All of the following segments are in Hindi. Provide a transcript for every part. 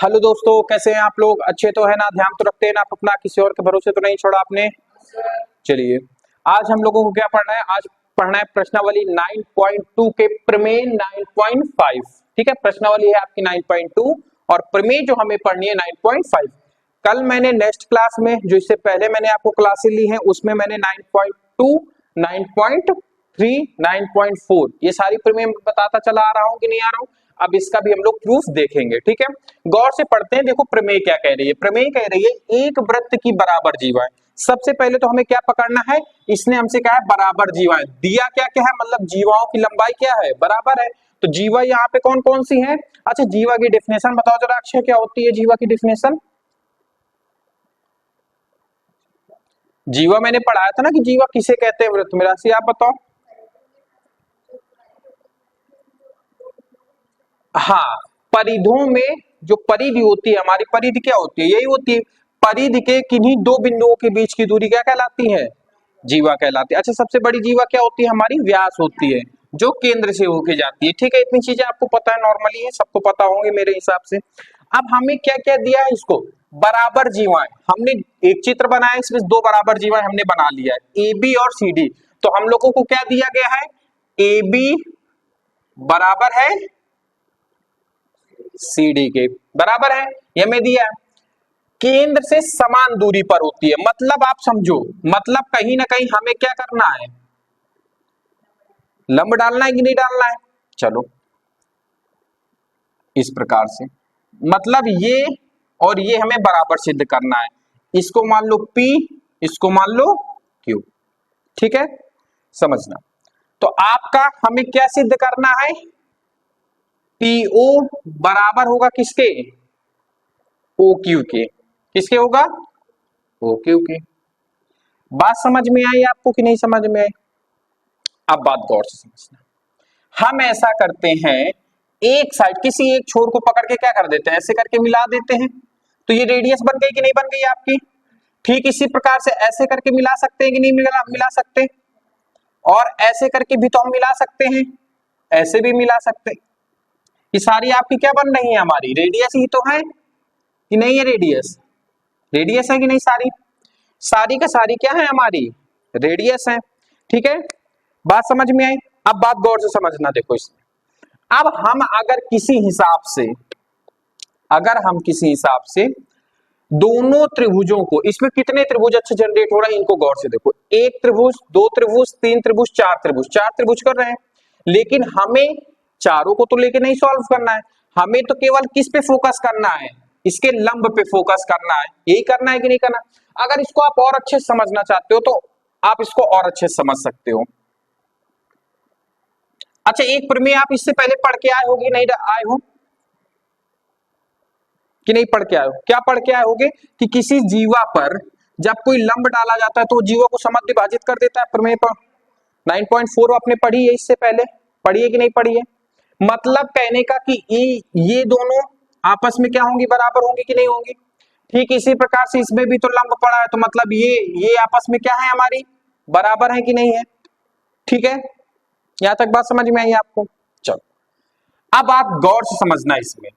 हेलो दोस्तों, कैसे हैं आप लोग? अच्छे तो है ना? ध्यान तो रखते हैं ना आप अपना? किसी और के भरोसे तो नहीं छोड़ा आपने? चलिए, आज हम लोगों को क्या पढ़ना है? आज पढ़ना है प्रश्नावली 9.2 के प्रमेय 9.5। ठीक है, प्रश्नावली है आपकी 9.2 और प्रमेय जो हमें पढ़नी है 9.5। कल मैंने नेक्स्ट क्लास में, जो इससे पहले मैंने आपको क्लासेस ली हैं, उसमें मैंने 9.2, 9.3, 9.4 ये सारी प्रमेय बताता चला आ रहा हूं कि नहीं आ रहा हूं? अब इसका भी हम लोग प्रूफ देखेंगे। ठीक है, गौर से पढ़ते हैं। देखो प्रमेय क्या कह रही है। प्रमेय कह रही है एक वृत्त की बराबर जीवाएं। सबसे पहले तो हमें क्या पकड़ना है? इसने हमसे कहा है बराबर जीवाएं। दिया क्या क्या है? मतलब जीवाओं की लंबाई क्या है? बराबर है। तो जीवा यहाँ पे कौन कौन सी है? अच्छा, जीवा की डेफिनेशन बताओ जरा अक्षय, क्या होती है जीवा की डेफिनेशन? जीवा मैंने पढ़ाया था ना कि जीवा किसे कहते हैं वृत्त में। राशि आप बताओ। हाँ, परिधों में जो परिधि होती है, हमारी परिधि क्या होती है? यही होती है। परिधि के किन्हीं दो बिंदुओं के बीच की दूरी क्या कहलाती है? जीवा कहलाती है। अच्छा, सबसे बड़ी जीवा क्या होती है? हमारी व्यास होती है, जो केंद्र से होके जाती है। ठीक है, इतनी चीजें आपको पता है, नॉर्मली है, सबको पता होंगे मेरे हिसाब से। अब हमें क्या क्या दिया है इसको? बराबर जीवाएं। हमने एक चित्र बनाया, इसमें दो बराबर जीवाएं हमने बना लिया है, ए बी और सी डी। तो हम लोगों को क्या दिया गया है? ए बी बराबर है सी डी के बराबर है, ये हमें दिया है। केंद्र से समान दूरी पर होती है। मतलब आप समझो, मतलब कहीं ना कहीं हमें क्या करना है? लंब डालना है कि नहीं डालना है? चलो, इस प्रकार से मतलब ये और ये हमें बराबर सिद्ध करना है। इसको मान लो P, इसको मान लो Q। ठीक है, समझना। तो आपका हमें क्या सिद्ध करना है? PO बराबर होगा किसके? OQ के। किसके होगा? OQ के। बात समझ में आई आपको कि नहीं समझ में आई? अब बात गौर से समझना। हम ऐसा करते हैं, एक साइड किसी एक छोर को पकड़ के क्या कर देते हैं? ऐसे करके मिला देते हैं। तो ये रेडियस बन गई कि नहीं बन गई आपकी? ठीक इसी प्रकार से ऐसे करके मिला सकते हैं कि नहीं मिला सकते? और ऐसे करके भी तो हम मिला सकते हैं, ऐसे भी मिला सकते हैं। ये सारी आपकी क्या बन रही है? हमारी रेडियस ही तो है कि नहीं है? रेडियस रेडियस है कि नहीं? सारी सारी का सारी क्या है? हमारी रेडियस है। ठीक है, बात समझ में आई? अब बात गौर से समझना। देखो इसमें अब हम अगर हम किसी हिसाब से दोनों त्रिभुजों को, इसमें कितने त्रिभुज अच्छे जनरेट हो रहे हैं इनको गौर से देखो। एक त्रिभुज, दो त्रिभुज, तीन त्रिभुज, चार त्रिभुज, चार त्रिभुज कर रहे हैं। लेकिन हमें चारों को तो लेके नहीं सॉल्व करना है, हमें तो केवल किस पे फोकस करना है? इसके लंब पे फोकस करना है। यही करना है कि नहीं करना? अगर इसको आप और अच्छे से समझना चाहते हो तो आप इसको और अच्छे से समझ सकते हो। अच्छा, एक प्रमेय आप इससे पहले पढ़ के आए होगे, नहीं आए हो कि नहीं पढ़ के आए हो? क्या पढ़ के आए होगे कि किसी जीवा पर जब कोई लंब डाला जाता है तो जीवा को समद्विभाजित कर देता है। प्रमेय पर 9.4 आपने पढ़ी है, इससे पहले पढ़ी है कि नहीं पढ़ी है? मतलब कहने का कि ये दोनों आपस में क्या होंगी? बराबर होंगी कि नहीं होंगी? ठीक इसी प्रकार से इसमें भी तो लंब पड़ा है, तो मतलब ये आपस में क्या है? हमारी बराबर है कि नहीं है? ठीक है, यहां तक बात समझ में आई आपको? चलो, अब आप गौर से समझना इसमें।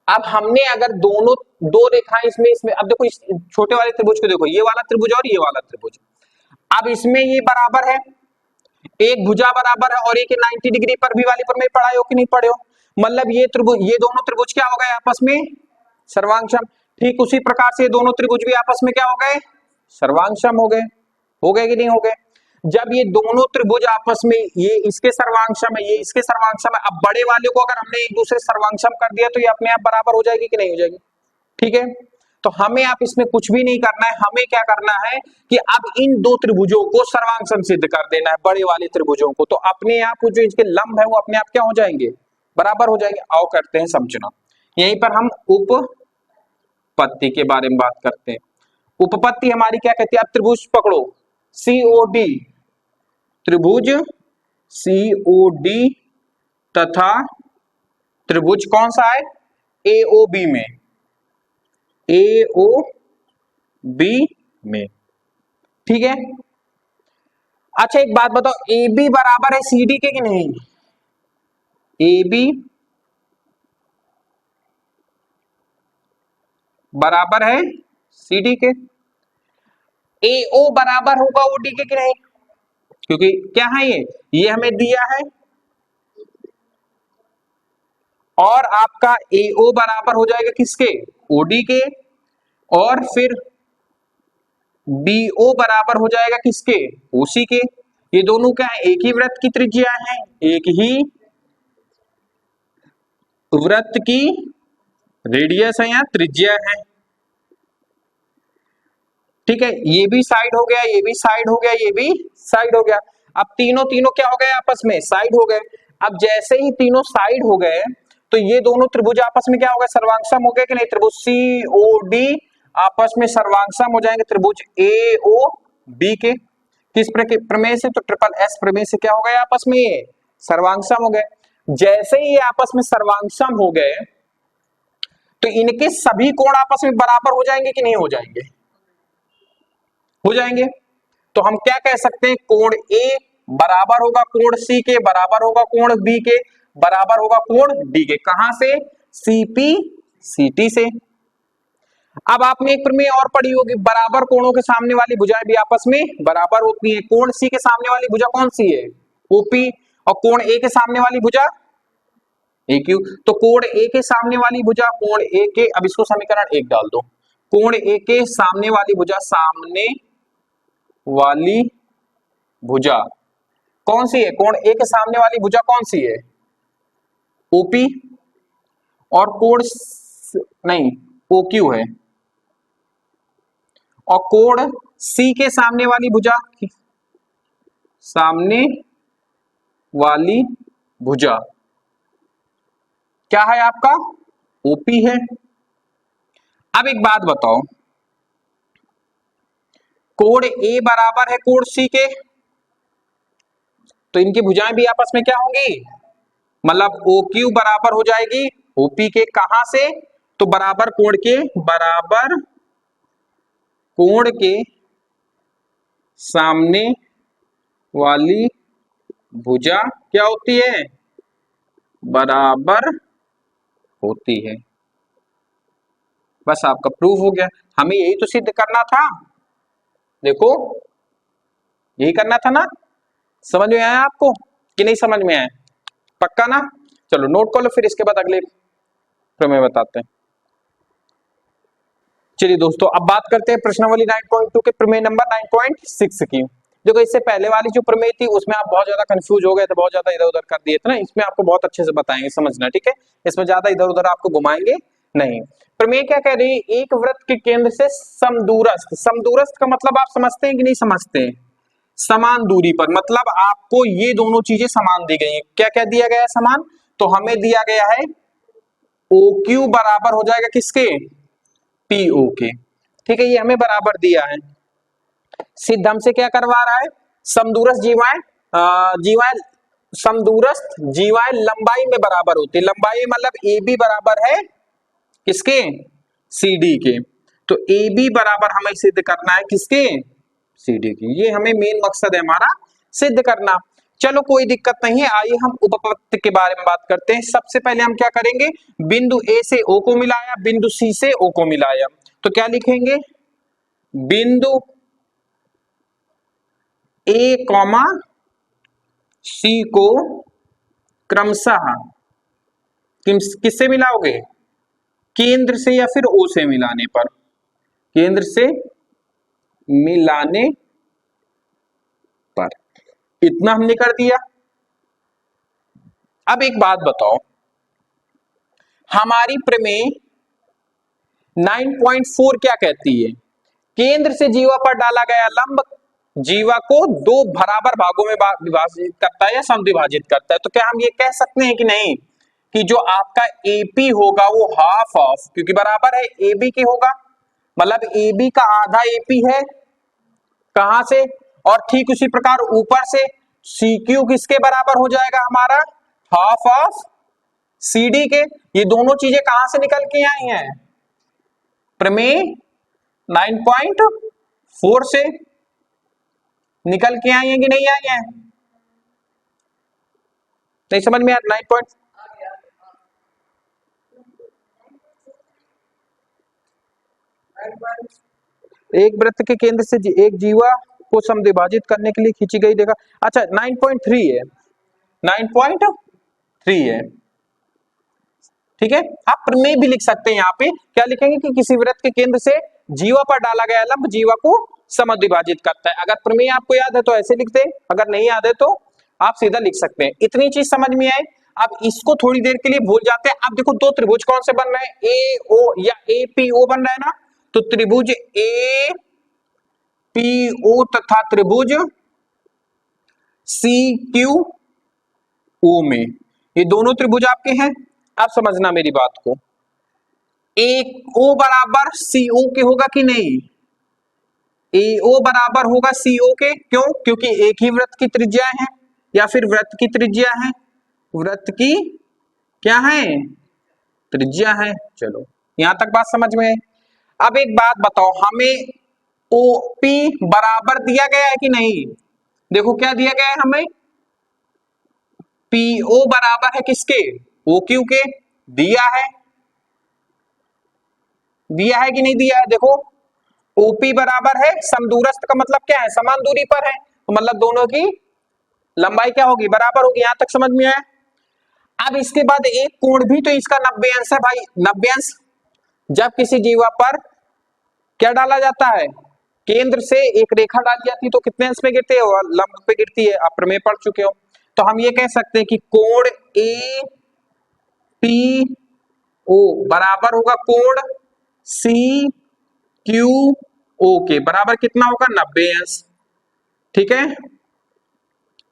अब हमने अगर दोनों दो रेखाएं इसमें इसमें अब देखो, इस छोटे वाले त्रिभुज को देखो, ये वाला त्रिभुज और ये वाला त्रिभुज। अब इसमें ये बराबर है, एक भुजा बराबर है, और एक 90 डिग्री पर भी वाली पर में पढ़ाए हो कि नहीं पढ़े हो? मतलब ये त्रिभुज, ये दोनों त्रिभुज क्या हो गए आपस में? सर्वांगसम। ठीक उसी प्रकार से ये दोनों त्रिभुज भी आपस में क्या हो गए? सर्वांगसम हो गए। हो गए कि नहीं हो गए? जब ये दोनों त्रिभुज आपस में, ये इसके सर्वांगसम है, ये इसके सर्वांगसम है, अब बड़े वाले को अगर हमने एक दूसरे सर्वांगसम कर दिया तो ये अपने आप बराबर हो जाएगी कि नहीं हो जाएगी? ठीक है, तो हमें आप इसमें कुछ भी नहीं करना है। हमें क्या करना है कि अब इन दो त्रिभुजों को सर्वांगसम सिद्ध कर देना है, बड़े वाले त्रिभुजों को। तो अपने आप जो इसके लंब है वो अपने आप क्या हो जाएंगे? बराबर हो जाएंगे। आओ करते हैं समझना। यहीं पर हम उपपत्ति के बारे में बात करते हैं। उपपत्ति हमारी क्या कहती है? अब त्रिभुज पकड़ो, COD त्रिभुज COD तथा त्रिभुज कौन सा है? AOB में, AOB में। ठीक है, अच्छा एक बात बताओ, AB बराबर है CD के कि नहीं? AB बराबर है CD के। AO बराबर होगा OD के कि नहीं, क्योंकि क्या है ये हमें दिया है, और आपका AO बराबर हो जाएगा किसके, OD के, और फिर BO बराबर हो जाएगा किसके, OC के। ये दोनों क्या है, एक ही वृत्त की त्रिज्या है, एक ही वृत्त की रेडियस है या त्रिज्या है। ठीक है, ये भी साइड हो गया, ये भी साइड हो गया, ये भी साइड हो गया। अब तीनों तीनों क्या हो गए, आपस में साइड हो गए। अब जैसे ही तीनों साइड हो गए तो ये दोनों त्रिभुज आपस में क्या हो गए, सर्वांगसम हो गए कि नहीं। त्रिभुज COD आपस में सर्वांगसम हो जाएंगे त्रिभुज AOB के। किस प्रमेय से, तो ट्रिपल S प्रमेय से क्या हो गए, आपस में ये सर्वांगसम हो गए। जैसे ही ये आपस में सर्वांगसम हो गए तो इनके सभी कोण आपस में बराबर हो जाएंगे कि नहीं हो जाएंगे, हो जाएंगे। तो हम क्या कह सकते हैं, कोण A बराबर होगा कोण C के, बराबर होगा कोण B के, बराबर होगा कोण D के। कहां से, CP CT से। अब आपने एक प्रमेय और पढ़ी होगी, बराबर कोणों के सामने वाली भुजाएं भी आपस में बराबर होती हैं। कोण C के सामने वाली भुजा कौन सी है, OP, और कोण A के सामने वाली भुजा AQ। तो कोण A के सामने वाली भुजा, कोण A के, अब इसको समीकरण 1 डाल दो। कोण A के सामने वाली भुजा, सामने वाली भुजा कौन सी है, कोण A के सामने वाली भुजा कौन सी है, OP, और नहीं OQ है। और कोण C के सामने वाली भुजा, सामने वाली भुजा क्या है आपका, OP है। अब एक बात बताओ, कोण A बराबर है कोण C के, तो इनकी भुजाएं भी आपस में क्या होंगी, मतलब OQ बराबर हो जाएगी OP के। कहां से, तो बराबर कोण के, बराबर कोण के सामने वाली भुजा क्या होती है, बराबर होती है। बस आपका प्रूफ हो गया। हमें यही तो सिद्ध करना था, देखो यही करना था ना। समझ में आया आपको कि नहीं समझ में आया, पक्का ना। चलो नोट कर लो, फिर इसके बाद अगले प्रमेय बताते हैं। चलिए दोस्तों, अब बात करते हैं प्रश्नावली 9.2 के प्रमेय नंबर 9.6 की। देखो, इससे पहले वाली जो प्रमेय थी उसमें आप बहुत ज्यादा कंफ्यूज हो गए थे, बहुत ज्यादा इधर उधर कर दिए थे ना। इसमें आपको बहुत अच्छे से बताएंगे, समझना, ठीक है। इसमें ज्यादा इधर उधर आपको घुमाएंगे नहीं। प्रमेय क्या कह रही है, एक वृत्त के केंद्र से समदूरस्थ, समदूरस्थ का मतलब आप समझते हैं कि नहीं समझते हैं, समान दूरी पर, मतलब आपको ये दोनों चीजें समान दी गई हैं। क्या क्या दिया गया है समान, तो हमें दिया गया है OQ बराबर हो जाएगा किसके, PO के। ठीक है, ये हमें बराबर दिया है। सिद्ध हमसे क्या करवा रहा है, समदूरस्थ जीवाएं, जीवाएं समदूरस्थ जीवाएं लंबाई में बराबर होती है। लंबाई मतलब AB बराबर है किसके, CD के। तो AB बराबर हमें सिद्ध करना है किसके, CD की। ये हमें मेन मकसद है हमारा, सिद्ध करना। चलो कोई दिक्कत नहीं है, आइए हम उपपत्ति के बारे में बात करते हैं। सबसे पहले हम क्या करेंगे, बिंदु A से O को मिलाया, बिंदु C से O को मिलाया, तो क्या लिखेंगे, बिंदु A कॉमा C को क्रमशः किससे मिलाओगे, केंद्र से या फिर O से मिलाने पर, केंद्र से मिलाने पर। इतना हमने कर दिया। अब एक बात बताओ, हमारी प्रमेय 9.4 क्या कहती है, केंद्र से जीवा पर डाला गया लंब जीवा को दो बराबर भागों में विभाजित करता है या समद्विभाजित करता है। तो क्या हम ये कह सकते हैं कि नहीं, कि जो आपका AP होगा वो हाफ ऑफ, क्योंकि बराबर है AB के होगा, मतलब AB का आधा AP है, कहां से, और ठीक उसी प्रकार ऊपर से CQ किसके बराबर हो जाएगा हमारा, हाफ ऑफ CD के। ये दोनों चीजें कहां से निकल के आई हैं, प्रमेय 9.4 से निकल के आई है कि नहीं आई है, नहीं समझ में आया 9. एक वृत्त के केंद्र से एक जीवा को समद्विभाजित करने के लिए खींची गई रेखा। अच्छा 9.3 है, 9.3 है, ठीक है। आप प्रमेय भी लिख सकते हैं, यहाँ पे क्या लिखेंगे कि किसी वृत्त के केंद्र से जीवा पर डाला गया लंब जीवा को समद्विभाजित करता है। अगर प्रमेय आपको याद है तो ऐसे लिखते हैं, अगर नहीं याद है तो आप सीधा लिख सकते हैं। इतनी चीज समझ में आए। अब इसको थोड़ी देर के लिए भूल जाते हैं। अब देखो दो त्रिभुज कौन से बन रहे हैं, ए ओ या ए पी ओ बन रहा है ना, तो त्रिभुज ए पी ओ तथा त्रिभुज सी क्यू ओ में, ये दोनों त्रिभुज आपके हैं। आप समझना मेरी बात को, एक ओ बराबर सी ओ के होगा कि नहीं, ए ओ बराबर होगा सी ओ के, क्यों, क्योंकि एक ही वृत्त की त्रिज्या है, या फिर वृत्त की त्रिज्या है, वृत्त की क्या है, त्रिज्या है। चलो यहां तक बात समझ में है। अब एक बात बताओ, हमें ओपी बराबर दिया गया है कि नहीं, देखो क्या दिया गया है हमें, पीओ बराबर है किसके, ओ क्यू के, दिया है, दिया है कि नहीं दिया है, देखो ओपी बराबर है समदूरस्थ का मतलब क्या है, समान दूरी पर है, तो मतलब दोनों की लंबाई क्या होगी, बराबर होगी। यहां तक समझ में आया। अब इसके बाद एक कोण भी तो इसका 90 अंश है भाई, 90 अंश। जब किसी जीवा पर क्या डाला जाता है, केंद्र से एक रेखा डाली जाती है तो कितने अंश पे गिरती है, लंब पे गिरती है, आप प्रमेय पढ़ चुके हो। तो हम ये कह सकते हैं कि कोण ए पी ओ बराबर होगा कोण सी क्यू ओ के, बराबर कितना होगा, 90 अंश, ठीक है।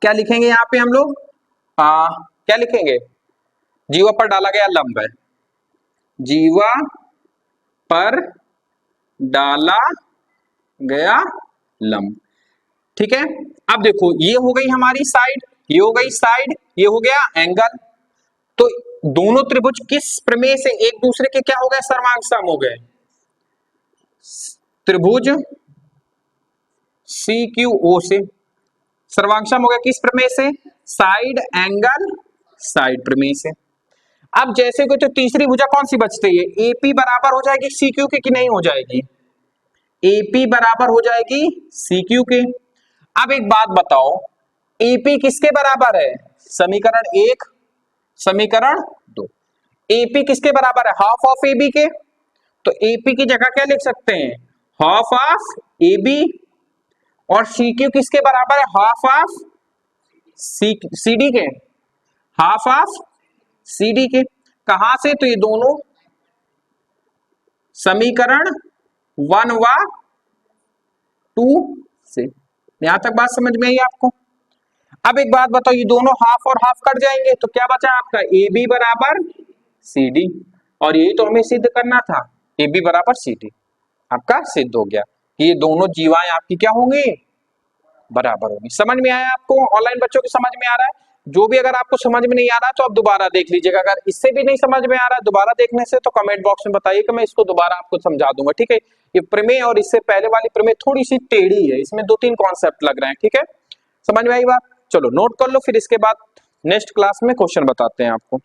क्या लिखेंगे यहां पे हम लोग, क्या लिखेंगे, जीवा पर डाला गया लंब है, जीवा पर डाला गया लंब, ठीक है। अब देखो ये हो गई हमारी साइड, ये हो गई साइड, ये हो गया एंगल। तो दोनों त्रिभुज किस प्रमेय से एक दूसरे के क्या हो गए, सर्वांग हो गए। त्रिभुज सी क्यू ओ से सर्वांग हो गया, किस प्रमेय से, साइड एंगल साइड प्रमेय से। अब जैसे कोई तो तीसरी भुजा कौन सी बचती है, एपी बराबर हो जाएगी सी क्यू के कि नहीं हो जाएगी, एपी बराबर हो जाएगी सी क्यू के। अब एक बात बताओ, एपी किसके बराबर है, समीकरण 1 समीकरण 2, एपी किसके बराबर है, हाफ ऑफ ए बी के। तो एपी की जगह क्या लिख सकते हैं, हाफ ऑफ ए बी, और सी क्यू किसके बराबर है, हाफ ऑफ सी डी के, हाफ ऑफ सी डी के। कहां से, तो ये दोनों समीकरण 1 व 2 से। यहां तक बात समझ में आई आपको। अब एक बात बताओ, ये दोनों हाफ और हाफ कट जाएंगे तो क्या बचा आपका, ए बी बराबर सी डी, और यही तो हमें सिद्ध करना था, ए बी बराबर सी डी आपका सिद्ध हो गया कि ये दोनों जीवाएं आपकी क्या होंगी, बराबर होगी। समझ में आया आपको, ऑनलाइन बच्चों को समझ में आ रहा है। जो भी अगर आपको समझ में नहीं आ रहा तो आप दोबारा देख लीजिएगा, अगर इससे भी नहीं समझ में आ रहा है दोबारा देखने से तो कमेंट बॉक्स में बताइए कि मैं इसको दोबारा आपको समझा दूंगा, ठीक है। ये प्रमेय और इससे पहले वाली प्रमेय थोड़ी सी टेढ़ी है, इसमें 2-3 कॉन्सेप्ट लग रहे हैं, ठीक है। समझ में आई बात, चलो नोट कर लो, फिर इसके बाद नेक्स्ट क्लास में क्वेश्चन बताते हैं आपको।